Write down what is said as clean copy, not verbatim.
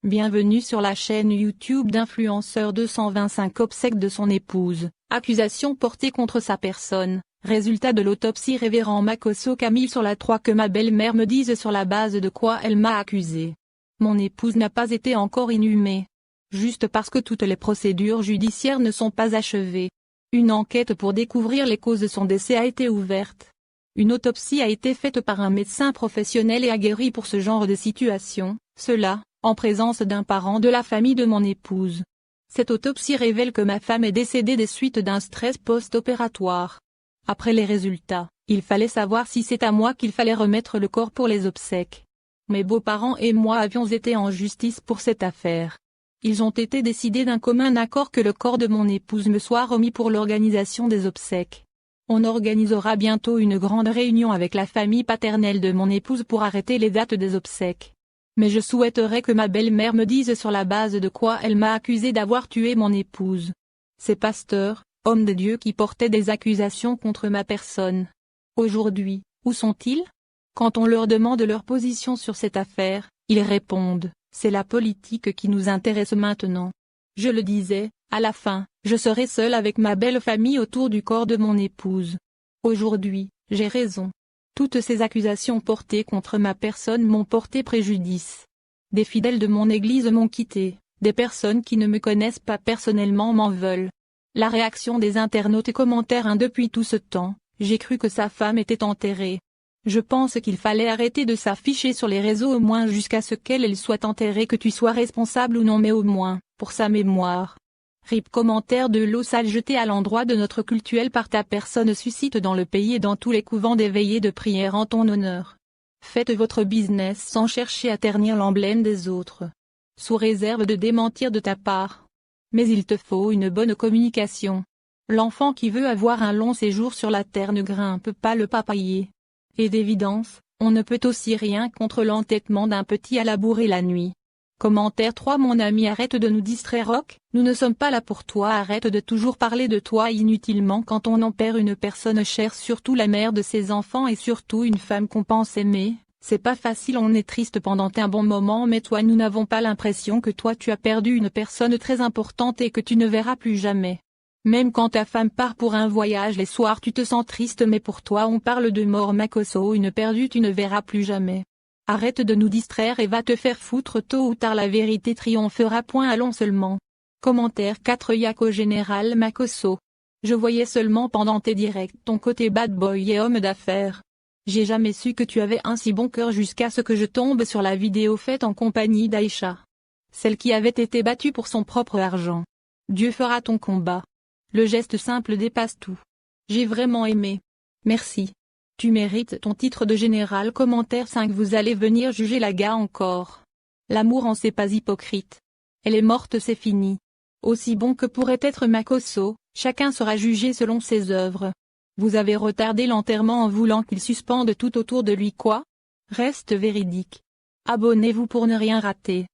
Bienvenue sur la chaîne YouTube d'influenceur 225 obsèques de son épouse, accusations portées contre sa personne, résultat de l'autopsie révérend Makosso Camille sur la 3 que ma belle-mère me dise sur la base de quoi elle m'a accusé. Mon épouse n'a pas été encore inhumée. Juste parce que toutes les procédures judiciaires ne sont pas achevées. Une enquête pour découvrir les causes de son décès a été ouverte. Une autopsie a été faite par un médecin professionnel et aguerri pour ce genre de situation, cela, en présence d'un parent de la famille de mon épouse. Cette autopsie révèle que ma femme est décédée des suites d'un stress post-opératoire. Après les résultats, il fallait savoir si c'est à moi qu'il fallait remettre le corps pour les obsèques. Mes beaux-parents et moi avions été en justice pour cette affaire. Ils ont été décidés d'un commun accord que le corps de mon épouse me soit remis pour l'organisation des obsèques. On organisera bientôt une grande réunion avec la famille paternelle de mon épouse pour arrêter les dates des obsèques. Mais je souhaiterais que ma belle-mère me dise sur la base de quoi elle m'a accusé d'avoir tué mon épouse. Ces pasteurs, hommes de Dieu qui portaient des accusations contre ma personne. Aujourd'hui, où sont-ils? Quand on leur demande leur position sur cette affaire, ils répondent, c'est la politique qui nous intéresse maintenant. Je le disais, à la fin, je serai seule avec ma belle famille autour du corps de mon épouse. Aujourd'hui, j'ai raison. Toutes ces accusations portées contre ma personne m'ont porté préjudice. Des fidèles de mon église m'ont quitté, des personnes qui ne me connaissent pas personnellement m'en veulent. La réaction des internautes et commentaires depuis tout ce temps, j'ai cru que sa femme était enterrée. Je pense qu'il fallait arrêter de s'afficher sur les réseaux au moins jusqu'à ce qu'elle soit enterrée, que tu sois responsable ou non, mais au moins, pour sa mémoire. RIP. Commentaire de l'eau sale jetée à l'endroit de notre cultuel par ta personne suscite dans le pays et dans tous les couvents des veillées de prière en ton honneur. Faites votre business sans chercher à ternir l'emblème des autres. Sous réserve de démentir de ta part. Mais il te faut une bonne communication. L'enfant qui veut avoir un long séjour sur la terre ne grimpe pas le papayer. Et d'évidence, on ne peut aussi rien contre l'entêtement d'un petit à labourer la nuit. Commentaire 3. Mon ami, arrête de nous distraire, Rock, nous ne sommes pas là pour toi, arrête de toujours parler de toi inutilement quand on en perd une personne chère, surtout la mère de ses enfants et surtout une femme qu'on pense aimer. C'est pas facile, on est triste pendant un bon moment, mais toi, nous n'avons pas l'impression que toi tu as perdu une personne très importante et que tu ne verras plus jamais. Même quand ta femme part pour un voyage les soirs tu te sens triste, mais pour toi on parle de mort, Makosso, une perdue tu ne verras plus jamais. Arrête de nous distraire et va te faire foutre, tôt ou tard la vérité triomphera. Allons seulement. Commentaire 4. Yako Général Makosso. Je voyais seulement pendant tes directs ton côté bad boy et homme d'affaires. J'ai jamais su que tu avais un si bon cœur jusqu'à ce que je tombe sur la vidéo faite en compagnie d'Aïcha. Celle qui avait été battue pour son propre argent. Dieu fera ton combat. Le geste simple dépasse tout. J'ai vraiment aimé. Merci. Tu mérites ton titre de général. Commentaire 5. Vous allez venir juger la gars encore. L'amour en c'est pas hypocrite. Elle est morte, c'est fini. Aussi bon que pourrait être Makosso, chacun sera jugé selon ses œuvres. Vous avez retardé l'enterrement en voulant qu'il suspende tout autour de lui, quoi? Reste véridique. Abonnez-vous pour ne rien rater.